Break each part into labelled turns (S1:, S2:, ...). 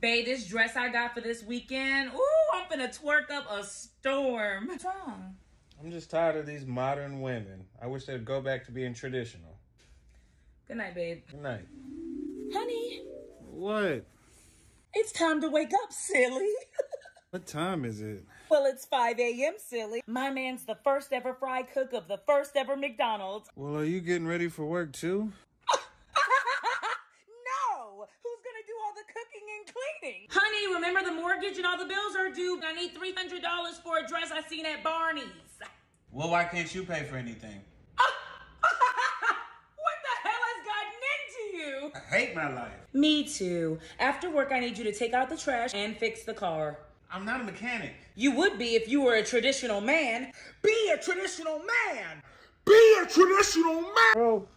S1: Babe, this dress I got for this weekend, ooh, I'm finna twerk up a storm. What's wrong?
S2: I'm just tired of these modern women. I wish they'd go back to being traditional.
S1: Good night, babe.
S2: Good night.
S1: Honey.
S2: What?
S1: It's time to wake up, silly.
S2: What time is it?
S1: Well, it's 5 a.m., silly. My man's the first ever fry cook of the first ever McDonald's.
S2: Well, are you getting ready for work too?
S1: No! Who's gonna do all the cooking and cleaning? Honey, remember the mortgage and all the bills are due. I need $300 for a dress I seen at Barney's.
S2: Well, why can't you pay for anything?
S1: What the hell has gotten into you?
S2: I hate my life.
S1: Me too. After work, I need you to take out the trash and fix the car.
S2: I'm not a mechanic.
S1: You would be if you were a traditional man. Be a traditional man!
S2: Be a traditional man! Bro.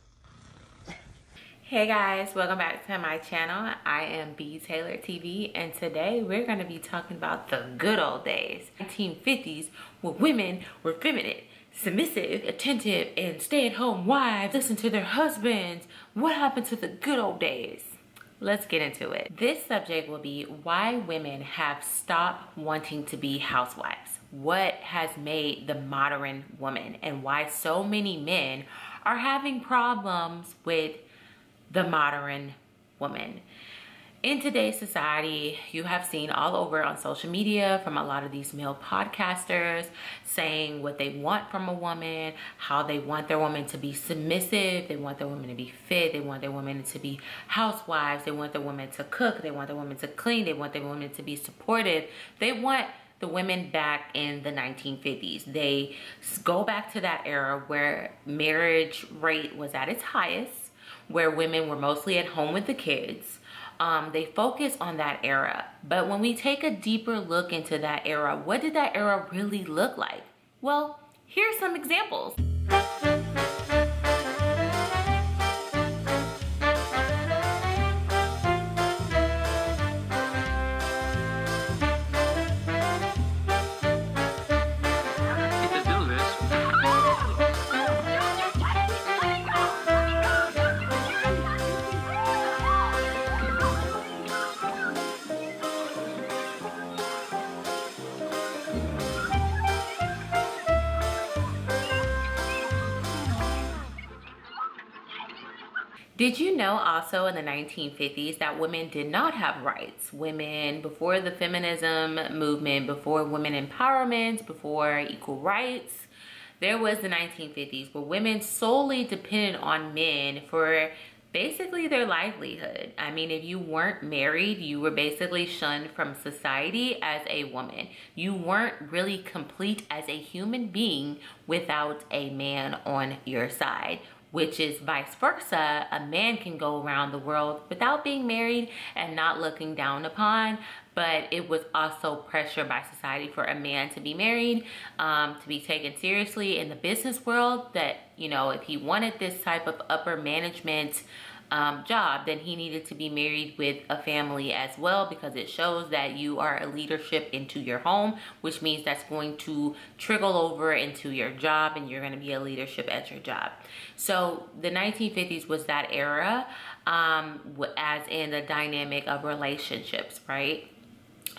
S3: Hey guys, welcome back to my channel. I am BTaylor TV, and today we're going to be talking about the good old days. 1950s, where women were feminine, submissive, attentive, and stay-at-home wives listen to their husbands. What happened to the good old days? Let's get into it. This subject will be why women have stopped wanting to be housewives. What has made the modern woman, and why so many men are having problems with the modern woman. In today's society, you have seen all over on social media from a lot of these male podcasters saying what they want from a woman, how they want their woman to be submissive, they want their woman to be fit, they want their women to be housewives, they want their women to cook, they want their women to clean, they want their women to be supportive. They want the women back in the 1950s. They go back to that era where marriage rate was at its highest, where women were mostly at home with the kids. They focus on that era. But when we take a deeper look into that era, what did that era really look like? Well, here's some examples. Did you know also in the 1950s that women did not have rights? Women, before the feminism movement, before women empowerment, before equal rights, there was the 1950s where women solely depended on men for basically their livelihood. I mean, if you weren't married, you were basically shunned from society as a woman. You weren't really complete as a human being without a man on your side. Which is vice versa. A man can go around the world without being married and not looking down upon, but it was also pressure by society for a man to be married, to be taken seriously in the business world, that, you know, if he wanted this type of upper management job, then he needed to be married with a family as well, because it shows that you are a leadership into your home, which means that's going to trickle over into your job and you're going to be a leadership at your job. So the 1950s was that era, as in the dynamic of relationships, right?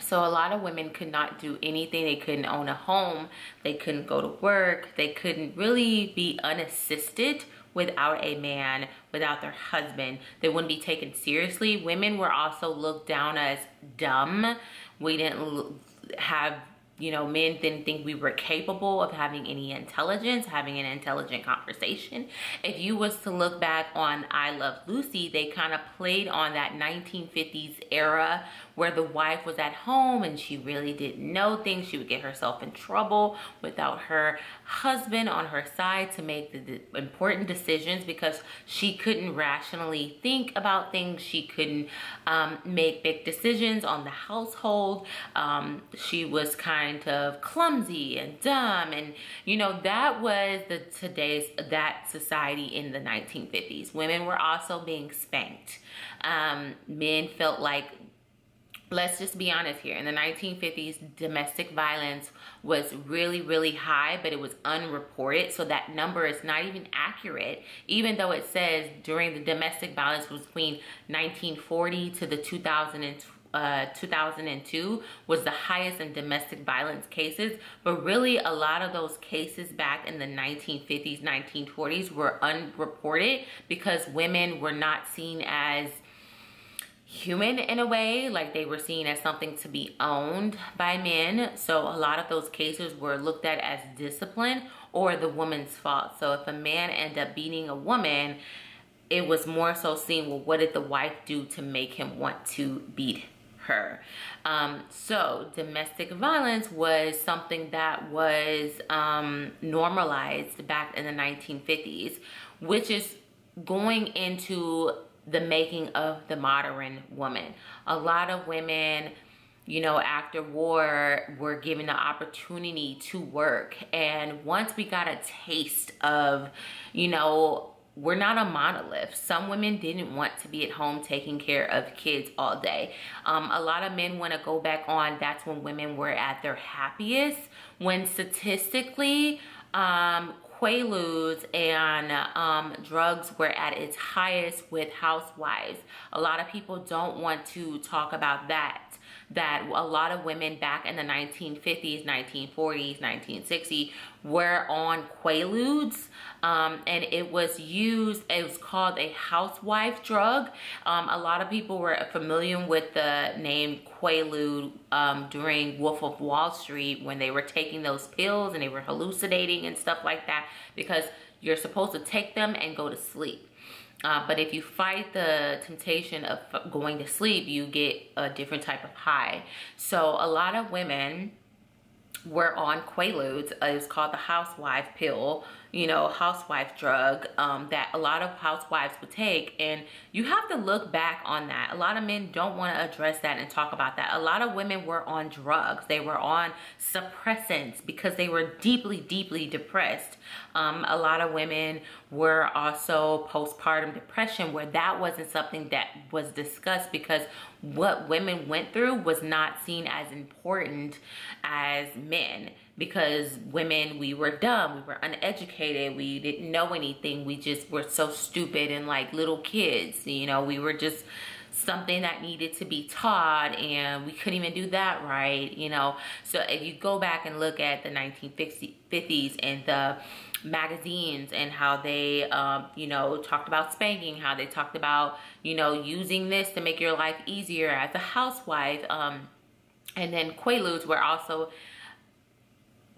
S3: So a lot of women could not do anything. They couldn't own a home. They couldn't go to work. They couldn't really be unassisted without a man, without their husband. They wouldn't be taken seriously. Women were also looked down as dumb. We didn't have, you know, men didn't think we were capable of having any intelligence, having an intelligent conversation. If you was to look back on I Love Lucy, they kind of played on that 1950s era where the wife was at home and she really didn't know things. She would get herself in trouble without her husband on her side to make the important decisions, because she couldn't rationally think about things. She couldn't make big decisions on the household. She was kind of clumsy and dumb, and you know, that was that society in the 1950s. Women were also being spanked. Men felt like, let's just be honest here, in the 1950s, domestic violence was really, really high, but it was unreported. So that number is not even accurate, even though it says during the domestic violence was between 1940 to the 2002 was the highest in domestic violence cases, but really a lot of those cases back in the 1950s, 1940s were unreported because women were not seen as human in a way, like they were seen as something to be owned by men. So a lot of those cases were looked at as discipline or the woman's fault. So if a man ended up beating a woman, it was more so seen, well, what did the wife do to make him want to beat her? So domestic violence was something that was normalized back in the 1950s, which is going into the making of the modern woman. A lot of women, you know, after war were given the opportunity to work. And once we got a taste of, you know, we're not a monolith. Some women didn't want to be at home taking care of kids all day. A lot of men want to go back on, that's when women were at their happiest, when statistically, Quaaludes and drugs were at its highest with housewives. A lot of people don't want to talk about that a lot of women back in the 1950s, 1940s, 1960s were on Quaaludes, and it was used, it was called a housewife drug. A lot of people were familiar with the name Quaalude during Wolf of Wall Street, when they were taking those pills and they were hallucinating and stuff like that, because you're supposed to take them and go to sleep. But if you fight the temptation of going to sleep, you get a different type of high. So a lot of women were on Quaaludes. It's called the housewife pill, you know, housewife drug, that a lot of housewives would take. And you have to look back on that. A lot of men don't want to address that and talk about that. A lot of women were on drugs. They were on suppressants because they were deeply, deeply depressed. A lot of women were also postpartum depression, where that wasn't something that was discussed because what women went through was not seen as important as men. Because women, we were dumb, we were uneducated, we didn't know anything, we just were so stupid and like little kids, you know, we were just something that needed to be taught, and we couldn't even do that right, you know. So if you go back and look at the 1950s and the magazines and how they, you know, talked about spanking, how they talked about, you know, using this to make your life easier as a housewife, and then Quaaludes were also,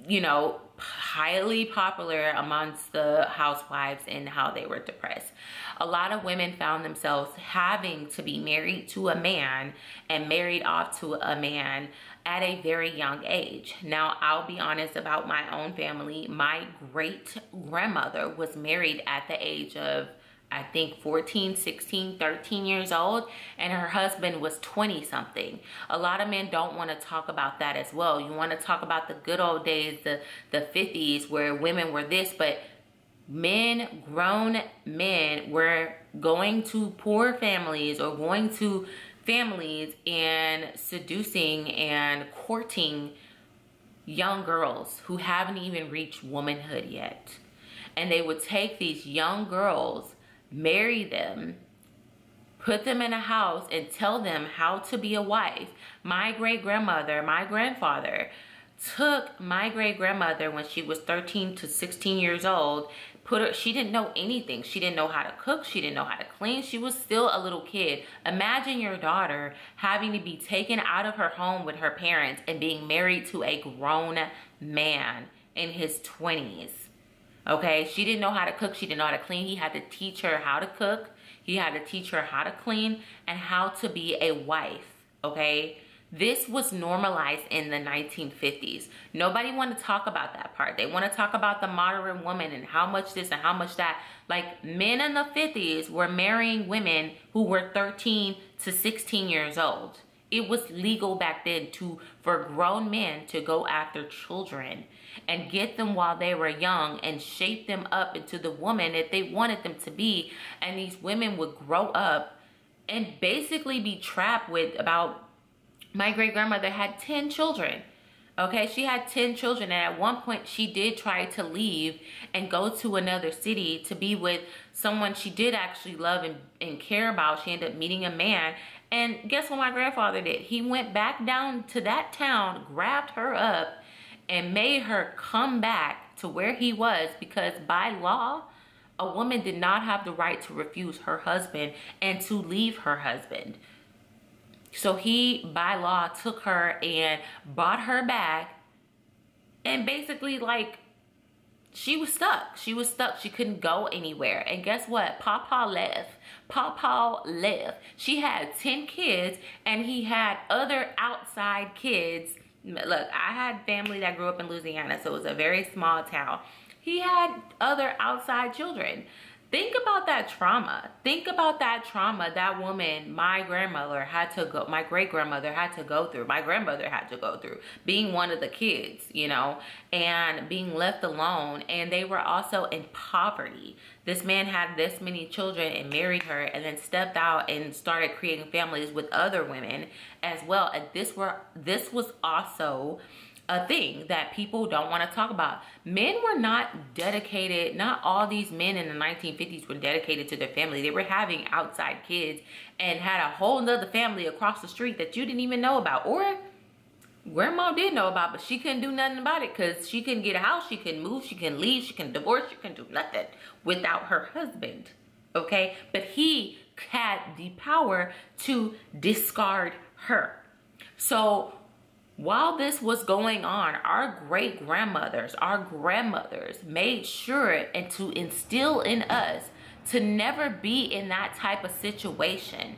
S3: you know, highly popular amongst the housewives and how they were depressed. A lot of women found themselves having to be married to a man and married off to a man at a very young age. Now, I'll be honest about my own family. My great grandmother was married at the age of, I think, 14, 16, 13 years old, and her husband was 20 something. A lot of men don't want to talk about that as well. You want to talk about the good old days, the 50s, where women were this, but men, grown men, were going to poor families or going to families and seducing and courting young girls who haven't even reached womanhood yet. And they would take these young girls, marry them, put them in a house, and tell them how to be a wife. My great-grandmother, my grandfather, took my great-grandmother when she was 13 to 16 years old, she didn't know anything. She didn't know how to cook. She didn't know how to clean. She was still a little kid. Imagine your daughter having to be taken out of her home with her parents and being married to a grown man in his 20s. Okay, she didn't know how to cook. She didn't know how to clean. He had to teach her how to cook. He had to teach her how to clean and how to be a wife. Okay, this was normalized in the 1950s. Nobody want to talk about that part. They want to talk about the modern woman and how much this and how much that. Like, men in the 50s were marrying women who were 13 to 16 years old. It was legal back then for grown men to go after children and get them while they were young and shape them up into the woman that they wanted them to be. And these women would grow up and basically be trapped with about, my great-grandmother had 10 children. Okay, she had 10 children, and at one point she did try to leave and go to another city to be with someone she did actually love and care about. She ended up meeting a man, And guess what my grandfather did? He went back down to that town, grabbed her up, and made her come back to where he was, because by law, a woman did not have the right to refuse her husband and to leave her husband. So he, by law, took her and brought her back, and basically, like, she was stuck. She was stuck. She couldn't go anywhere. And guess what? Papa left. Papa left. She had 10 kids, and he had other outside kids. Look, I had family that grew up in Louisiana, so it was a very small town. He had other outside children. Think about that trauma. Think about that trauma that woman, my grandmother had to go, my great-grandmother had to go through, my grandmother had to go through, being one of the kids, you know, and being left alone. And they were also in poverty. This man had this many children and married her, and then stepped out and started creating families with other women as well. And this was also a thing that people don't want to talk about. Men were not dedicated, not all these men in the 1950s were dedicated to their family. They were having outside kids and had a whole nother family across the street that you didn't even know about. Or grandma did know about, but she couldn't do nothing about it because she couldn't get a house, she couldn't move, she couldn't leave, she couldn't divorce, she couldn't do nothing without her husband, okay? But he had the power to discard her. So while this was going on, our great-grandmothers, our grandmothers made sure and to instill in us to never be in that type of situation.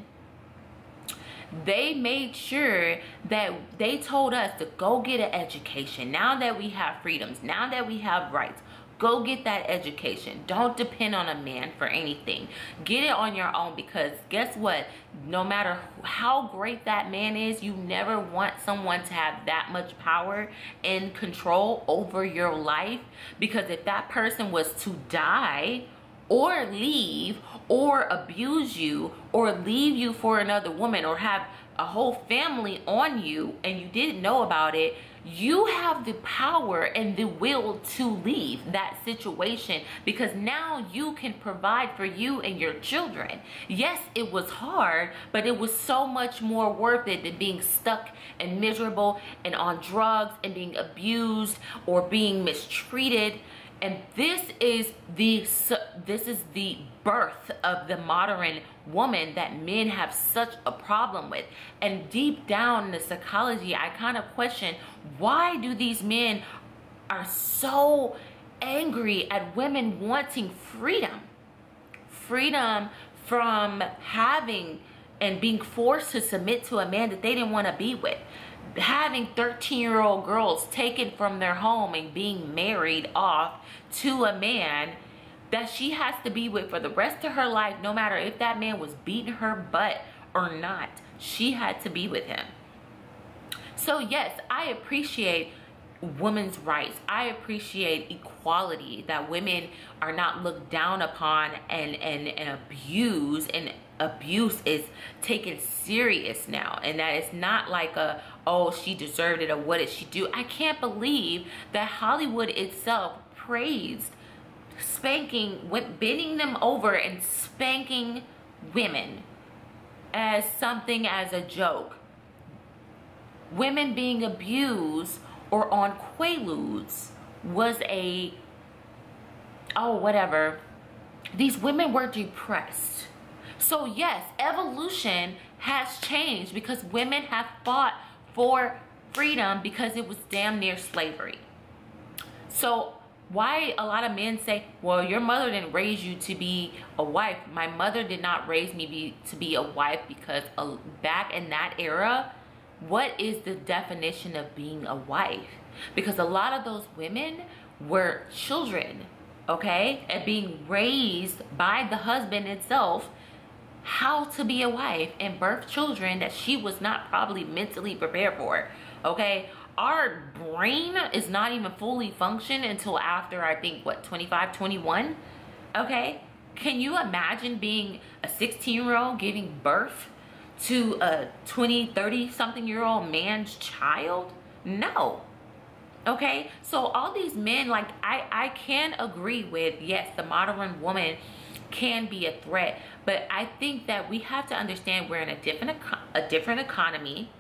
S3: They made sure that they told us to go get an education. Now that we have freedoms, now that we have rights, go get that education. Don't depend on a man for anything. Get it on your own, because guess what? No matter how great that man is, you never want someone to have that much power and control over your life. Because if that person was to die or leave or abuse you or leave you for another woman or have a whole family on you and you didn't know about it, you have the power and the will to leave that situation, because now you can provide for you and your children. Yes, it was hard, but it was so much more worth it than being stuck and miserable and on drugs and being abused or being mistreated. And this is the birth of the modern woman that men have such a problem with. And deep down in the psychology, I kind of question, why do these men are so angry at women wanting freedom? Freedom from having and being forced to submit to a man that they didn't want to be with. Having 13-year-old girls taken from their home and being married off to a man that she has to be with for the rest of her life, no matter if that man was beating her butt or not. She had to be with him. So yes, I appreciate women's rights. I appreciate equality, that women are not looked down upon and abused, and abuse is taken serious now, and that it's not like a, oh, she deserved it, or what did she do. I can't believe that Hollywood itself praised spanking, bending them over and spanking women as something, as a joke. Women being abused or on quaaludes was a, oh, whatever. These women were depressed. So yes, evolution has changed, because women have fought for freedom because it was damn near slavery. So why a lot of men say, well, your mother didn't raise you to be a wife. My mother did not raise me to be a wife, because back in that era, what is the definition of being a wife? Because a lot of those women were children, okay, and being raised by the husband itself how to be a wife and birth children that she was not probably mentally prepared for, okay? Our brain is not even fully functioned until after, I think, what, 25, 21, okay? Can you imagine being a 16-year-old giving birth to a 20, 30-something-year-old man's child? No. Okay, so all these men, like, I can agree with, yes, the modern woman can be a threat. But I think that we have to understand we're in a different economy.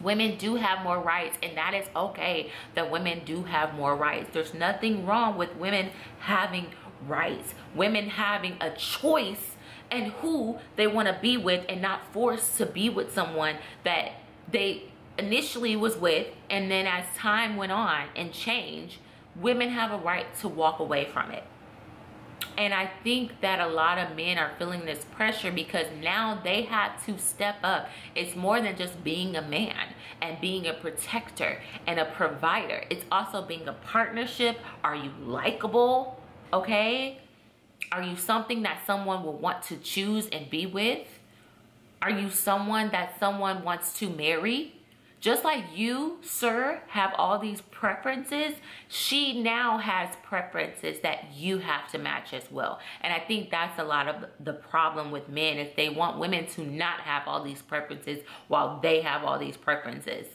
S3: Women do have more rights, and that is okay that women do have more rights. There's nothing wrong with women having rights, women having a choice and who they want to be with, and not forced to be with someone that they initially was with, and then as time went on and changed, women have a right to walk away from it. And I think that a lot of men are feeling this pressure because now they have to step up. It's more than just being a man and being a protector and a provider. It's also being a partnership. Are you likable? Okay? Are you something that someone will want to choose and be with? Are you someone that someone wants to marry? Just like you, sir, have all these preferences, she now has preferences that you have to match as well. And I think that's a lot of the problem with men, is they want women to not have all these preferences while they have all these preferences.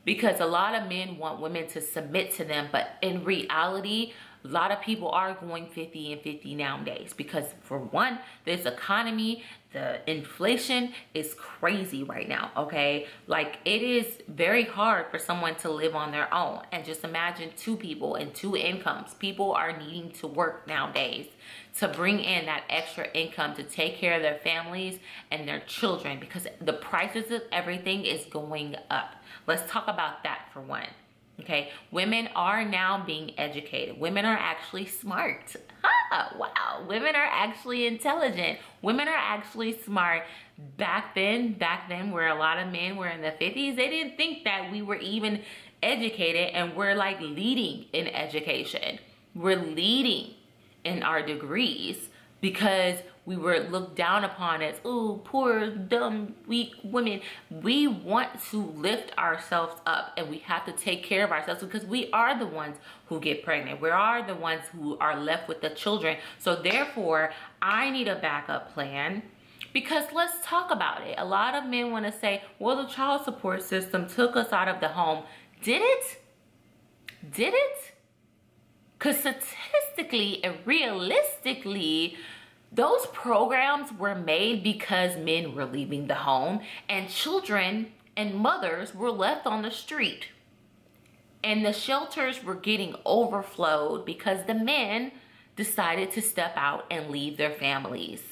S3: Because a lot of men want women to submit to them, but in reality, a lot of people are going 50 and 50 nowadays because, for one, this economy, the inflation is crazy right now, okay? Like, it is very hard for someone to live on their own. And just imagine two people and two incomes. People are needing to work nowadays to bring in that extra income to take care of their families and their children, because the prices of everything is going up. Let's talk about that for one. Okay, women are now being educated. Women are actually smart. Wow, women are actually intelligent. Women are actually smart. Back then, where a lot of men were in the 50s, they didn't think that we were even educated, and we're like leading in education. We're leading in our degrees because we were looked down upon as, oh, poor, dumb, weak women. We want to lift ourselves up, and we have to take care of ourselves because we are the ones who get pregnant. We are the ones who are left with the children. So therefore, I need a backup plan, because let's talk about it. A lot of men want to say, well, the child support system took us out of the home. Did it? Did it? Because statistically and realistically, those programs were made because men were leaving the home, and children and mothers were left on the street. And the shelters were getting overflowed because the men decided to step out and leave their families.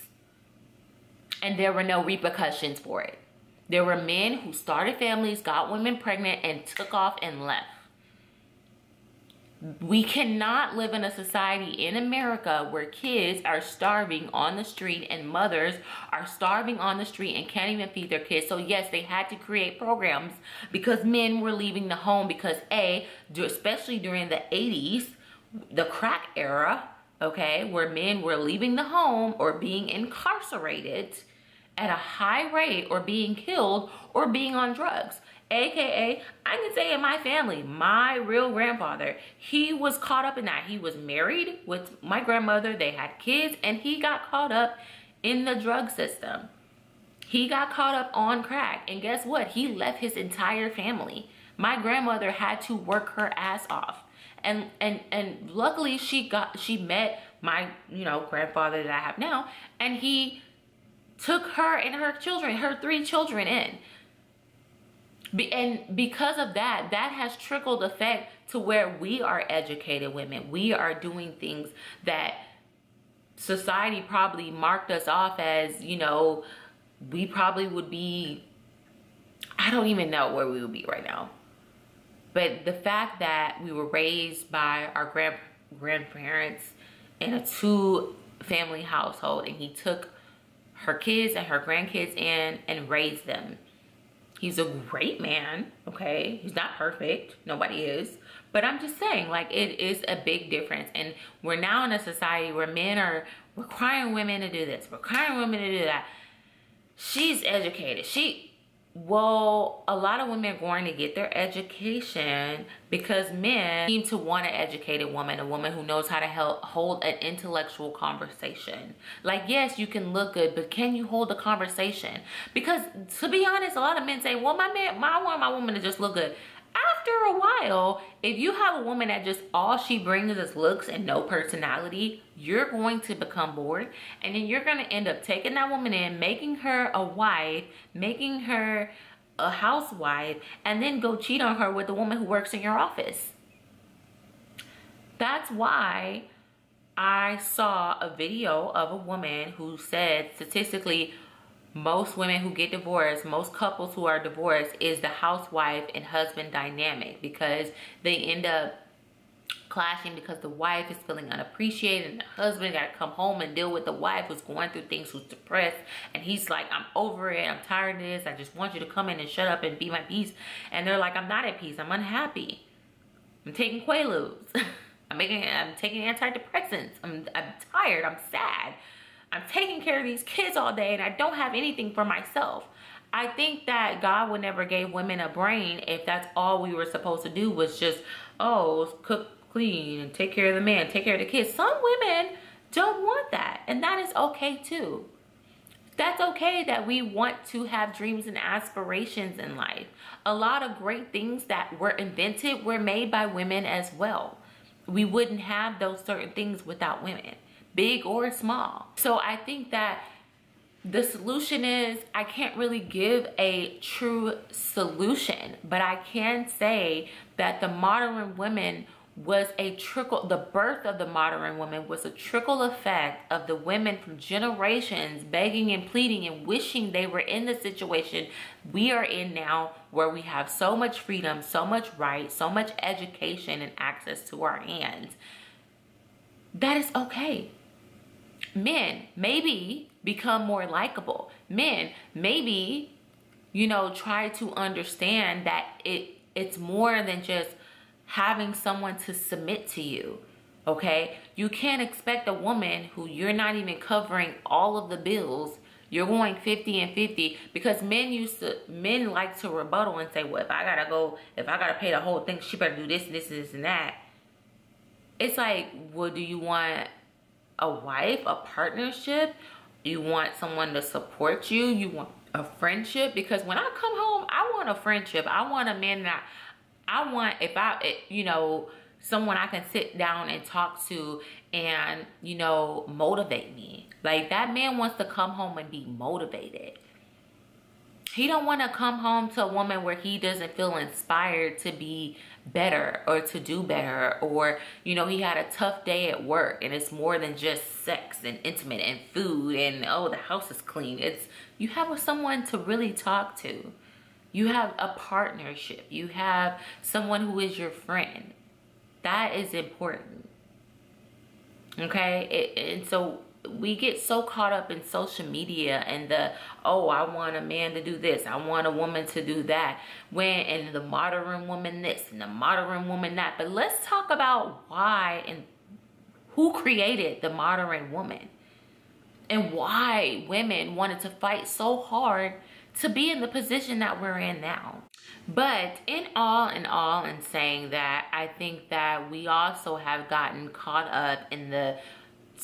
S3: And there were no repercussions for it. There were men who started families, got women pregnant, and took off and left. We cannot live in a society in America where kids are starving on the street and mothers are starving on the street and can't even feed their kids. So yes, they had to create programs because men were leaving the home because especially during the 80s, the crack era, okay, where men were leaving the home or being incarcerated at a high rate, or being killed, or being on drugs. AKA, I can say in my family, my real grandfather, he was caught up in that. He was married with my grandmother, they had kids, and he got caught up in the drug system. He got caught up on crack, and guess what? He left his entire family. My grandmother had to work her ass off. And luckily she met my, grandfather that I have now, and he took her and her children, her 3 children in. And because of that, that has trickled effect to where we are educated women. We are doing things that society probably marked us off as, we probably would be, I don't even know where we would be right now. But the fact that we were raised by our grandparents in a 2-family household, and he took her kids and her grandkids in and raised them. He's a great man, okay? He's not perfect. Nobody is. But I'm just saying, like, it is a big difference. And we're now in a society where men are requiring women to do this, requiring women to do that. She's educated. Well, a lot of women are going to get their education because men seem to want an educated woman, a woman who knows how to hold an intellectual conversation. Like, yes, you can look good, but can you hold a conversation? Because to be honest, a lot of men say, well, I want my woman to just look good. after a while, if you have a woman that just all she brings is looks and no personality, you're going to become bored. And then you're going to end up taking that woman in, making her a wife, making her a housewife, and then go cheat on her with the woman who works in your office. That's why I saw a video of a woman who said statistically most women who get divorced, most couples who are divorced, is the housewife and husband dynamic, because they end up clashing because the wife is feeling unappreciated and the husband got to come home and deal with the wife who's going through things, who's depressed, and he's like, I'm over it, I'm tired of this, I just want you to come in and shut up and be my peace. And they're like, I'm not at peace, I'm unhappy, I'm taking Quaaludes, I'm taking antidepressants, I'm tired, I'm sad, I'm taking care of these kids all day and I don't have anything for myself. I think that God would never gave women a brain if that's all we were supposed to do was just, oh, cook, clean, and take care of the man, take care of the kids. Some women don't want that, and that is okay too. That's okay that we want to have dreams and aspirations in life. A lot of great things that were invented were made by women as well. We wouldn't have those certain things without women, big or small. So I think that the solution is, I can't really give a true solution, but I can say that the modern women was a trickle, the birth of the modern woman was a trickle effect of the women from generations begging and pleading and wishing they were in the situation we are in now, where we have so much freedom, so much right, so much education and access to our hands. That is okay. Men, maybe become more likable. Men, maybe, you know, try to understand that it's more than just having someone to submit to you, okay? You can't expect a woman who you're not even covering all of the bills, you're going 50 and 50, because men like to rebuttal and say, well, if I gotta pay the whole thing, she better do this and this and this and that. It's like, well, do you want a wife, a partnership? You want someone to support you? You want a friendship? Because when I come home, I want a friendship. I want a man that I want, you know, someone I can sit down and talk to and, you know, motivate me. Like, that man wants to come home and be motivated. He don't want to come home to a woman where he doesn't feel inspired to be better or to do better, or, you know, he had a tough day at work and it's more than just sex and intimate and food and, oh, the house is clean. It's, you have someone to really talk to. You have a partnership. You have someone who is your friend. That is important. Okay? And so we get so caught up in social media and the, oh, I want a man to do this, I want a woman to do that, and the modern woman this and the modern woman that. But let's talk about why and who created the modern woman and why women wanted to fight so hard to be in the position that we're in now. But in all, and saying that, I think that we also have gotten caught up in the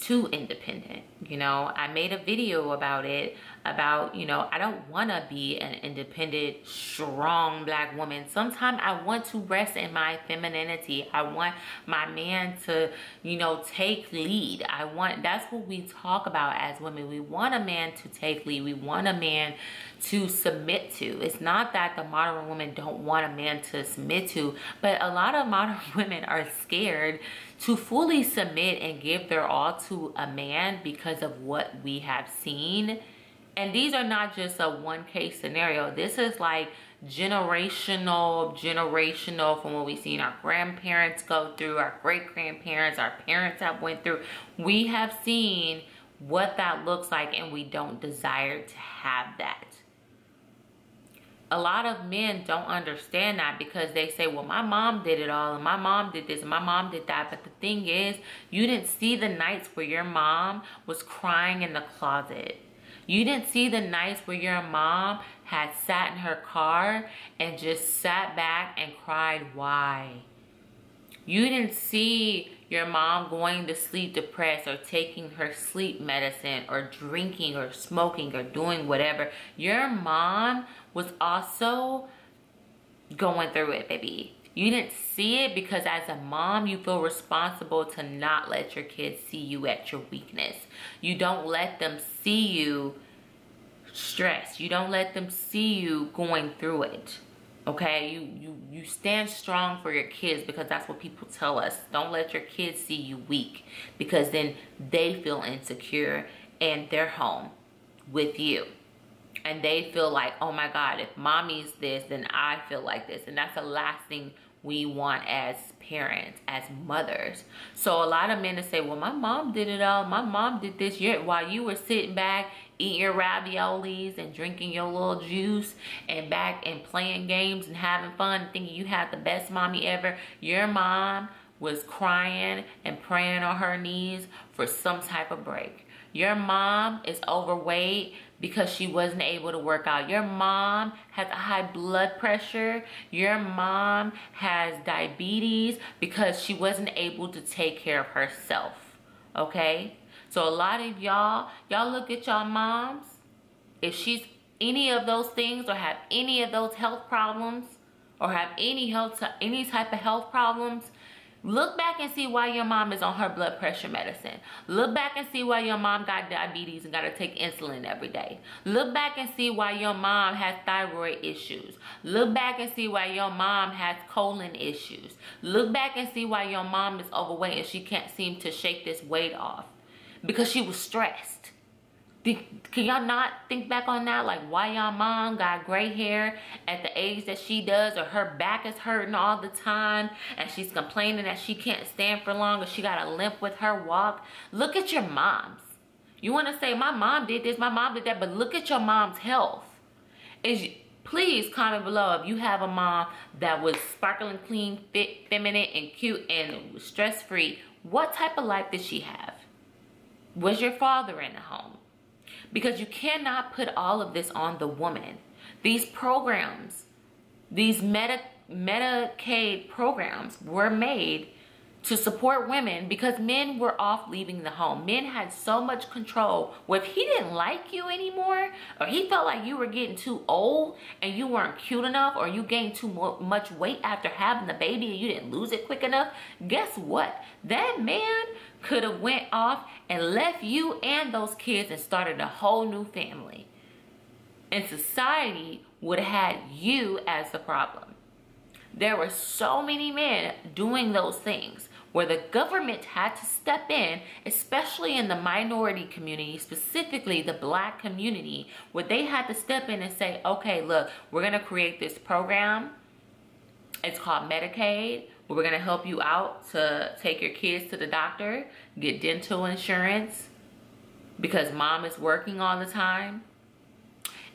S3: too independent. You know, I made a video about it, about, you know, I don't want to be an independent, strong black woman. Sometimes I want to rest in my femininity. I want my man to, you know, take lead. That's what we talk about as women. We want a man to take lead. We want a man to submit to. It's not that the modern women don't want a man to submit to, but a lot of modern women are scared to fully submit and give their all to a man because of what we have seen. And these are not just a one case scenario. This is like generational from what we've seen our grandparents go through, our great grandparents, our parents have went through. We have seen what that looks like, and we don't desire to have that. A lot of men don't understand that because they say, well, my mom did it all, and my mom did this, and my mom did that. But the thing is, you didn't see the nights where your mom was crying in the closet. You didn't see the nights where your mom had sat in her car and just sat back and cried, why? You didn't see your mom going to sleep depressed or taking her sleep medicine or drinking or smoking or doing whatever. Your mom was also going through it, baby. You didn't see it because as a mom, you feel responsible to not let your kids see you at your weakness. You don't let them see you stressed. You don't let them see you going through it. Okay, you stand strong for your kids because that's what people tell us. Don't let your kids see you weak, because then they feel insecure and they're home with you. And they feel like, oh my God, if mommy's this, then I feel like this. And that's the last thing we want as parents, as mothers. So a lot of men will say, well, my mom did it all. My mom did this. While you were sitting back, eating your raviolis and drinking your little juice and back and playing games and having fun, thinking you had the best mommy ever, your mom was crying and praying on her knees for some type of break. Your mom is overweight because she wasn't able to work out. Your mom has a high blood pressure. Your mom has diabetes because she wasn't able to take care of herself, okay? So a lot of y'all look at y'all moms. If she's any of those things or have any of those health problems or have any type of health problems, look back and see why your mom is on her blood pressure medicine. Look back and see why your mom got diabetes and got to take insulin every day. Look back and see why your mom has thyroid issues. Look back and see why your mom has colon issues. Look back and see why your mom is overweight and she can't seem to shake this weight off. Because she was stressed. Can y'all not think back on that? Like, why y'all mom got gray hair at the age that she does, or her back is hurting all the time and she's complaining that she can't stand for long or she got a limp with her walk? Look at your moms. You want to say, my mom did this, my mom did that, but look at your mom's health. Please comment below if you have a mom that was sparkling clean, fit, feminine, and cute, and stress-free. What type of life did she have? Was your father in the home? Because you cannot put all of this on the woman. These programs, these Medicaid programs were made to support women because men were off leaving the home. Men had so much control. Well, if he didn't like you anymore, or he felt like you were getting too old and you weren't cute enough, or you gained too much weight after having the baby and you didn't lose it quick enough, guess what? That man could have went off and left you and those kids and started a whole new family. And society would have had you as the problem. There were so many men doing those things where the government had to step in, especially in the minority community, specifically the Black community, where they had to step in and say, okay, look, we're going to create this program. It's called Medicaid. We're going to help you out to take your kids to the doctor, get dental insurance, because mom is working all the time.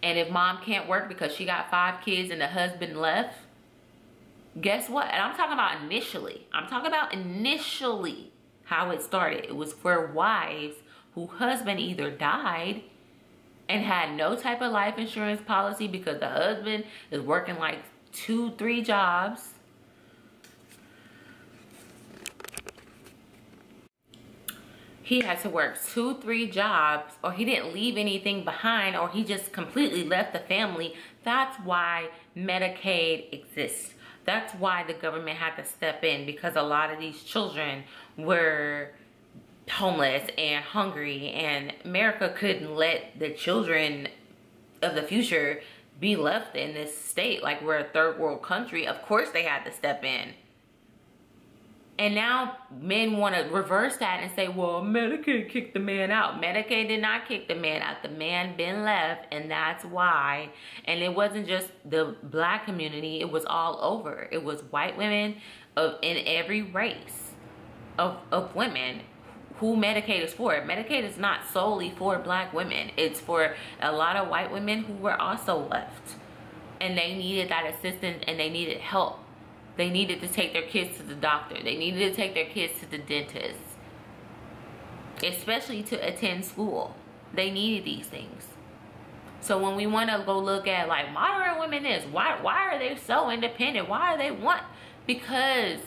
S3: And if mom can't work because she got 5 kids and the husband left, guess what? And I'm talking about initially. I'm talking about initially how it started. It was for wives whose husband either died and had no type of life insurance policy because the husband is working like 2-3 jobs. He had to work 2-3 jobs, or he didn't leave anything behind, or he just completely left the family. That's why Medicaid exists. That's why the government had to step in, because a lot of these children were homeless and hungry, and America couldn't let the children of the future be left in this state like we're a third world country. Of course they had to step in. And now men want to reverse that and say, well, Medicaid kicked the man out. Medicaid did not kick the man out. The man been left, and that's why. And it wasn't just the Black community. It was all over. It was white women in every race of women who Medicaid is for. Medicaid is not solely for Black women. It's for a lot of white women who were also left. And they needed that assistance, and they needed help. They needed to take their kids to the doctor. They needed to take their kids to the dentist. Especially to attend school. They needed these things. So when we want to go look at, like, modern women is, why are they so independent? Why are they because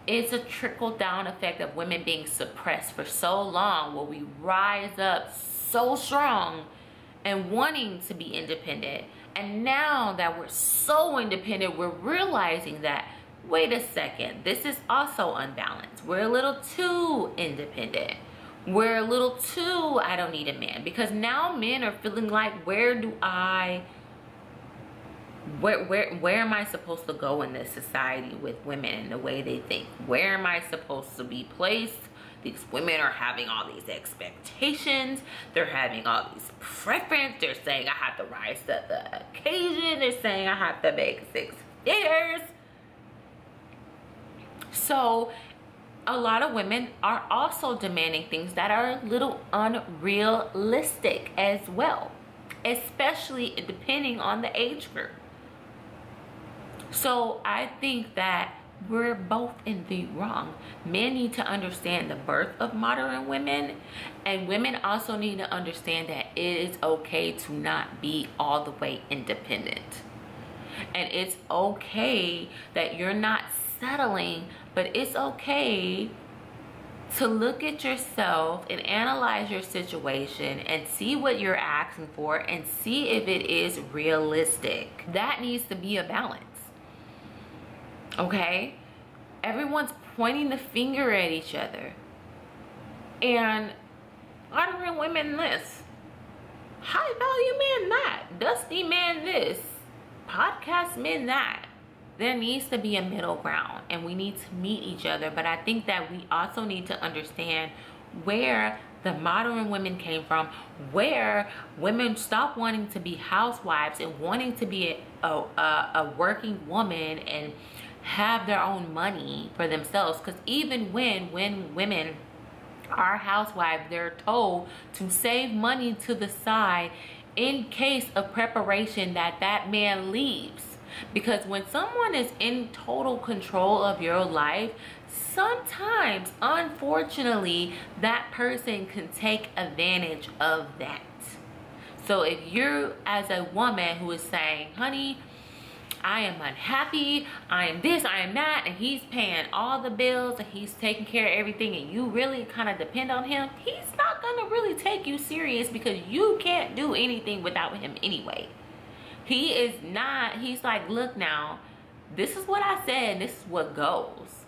S3: it's a trickle-down effect of women being suppressed for so long, where we rise up so strong and wanting to be independent. And now that we're so independent, we're realizing that wait a second, this is also unbalanced. We're a little too independent. We're a little too, I don't need a man. Because now men are feeling like, where am I supposed to go in this society with women and the way they think? Where am I supposed to be placed? These women are having all these expectations. They're having all these preferences. They're saying I have to rise to the occasion. They're saying I have to make 6 figures. So a lot of women are also demanding things that are a little unrealistic as well, especially depending on the age group. So I think that we're both in the wrong. Men need to understand the birth of modern women, and women also need to understand that it is okay to not be all the way independent. And it's okay that you're not settling, but it's okay to look at yourself and analyze your situation and see what you're asking for and see if it is realistic. That needs to be a balance. Okay? Everyone's pointing the finger at each other. And honoring women this. High value men that. Dusty man this. Podcast men that. There needs to be a middle ground and we need to meet each other. But I think that we also need to understand where the modern women came from, where women stopped wanting to be housewives and wanting to be a working woman and have their own money for themselves. Because even when women are housewives, they're told to save money to the side in case of preparation that man leaves. Because when someone is in total control of your life, sometimes, unfortunately, that person can take advantage of that. So if you're, as a woman who is saying, honey, I am unhappy, I am this, I am that, and he's paying all the bills and he's taking care of everything, and you really kind of depend on him, he's not gonna really take you serious because you can't do anything without him anyway. He is not, he's like, look now, this is what I said, this is what goes.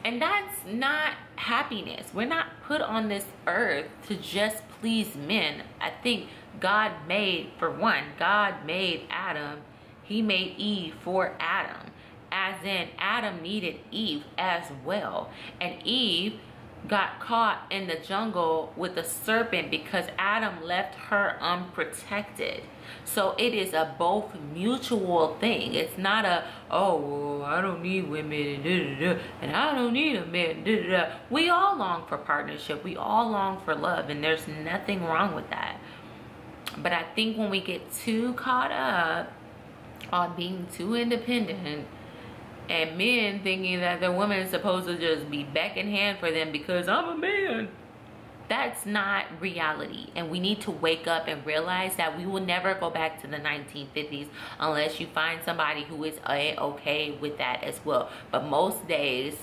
S3: And that's not happiness. We're not put on this earth to just please men. I think God made, for one, God made Adam. He made Eve for Adam. As in, Adam needed Eve as well. And Eve got caught in the jungle with the serpent because Adam left her unprotected. So it is a both mutual thing. It's not a, oh, well, I don't need women and I don't need a man. We all long for partnership. We all long for love, and there's nothing wrong with that. But I think when we get too caught up on being too independent, and men thinking that their woman is supposed to just be back in hand for them because I'm a man, that's not reality. And we need to wake up and realize that we will never go back to the 1950s unless you find somebody who is okay with that as well. But most days,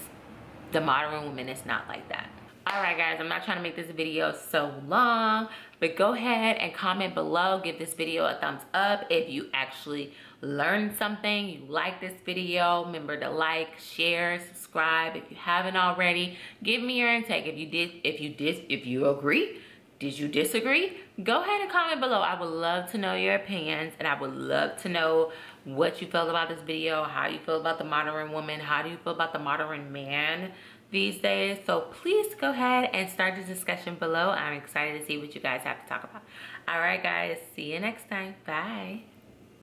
S3: the modern woman is not like that. All right, guys, I'm not trying to make this video so long, but go ahead and comment below. Give this video a thumbs up if you actually learned something, you like this video. Remember to like, share, subscribe if you haven't already. Give me your intake. If you agree, did you disagree? Go ahead and comment below. I would love to know your opinions, and I would love to know what you felt about this video, how you feel about the modern woman, how do you feel about the modern man these days. So please go ahead and start the discussion below. I'm excited to see what you guys have to talk about. All right, guys, see you next time. Bye.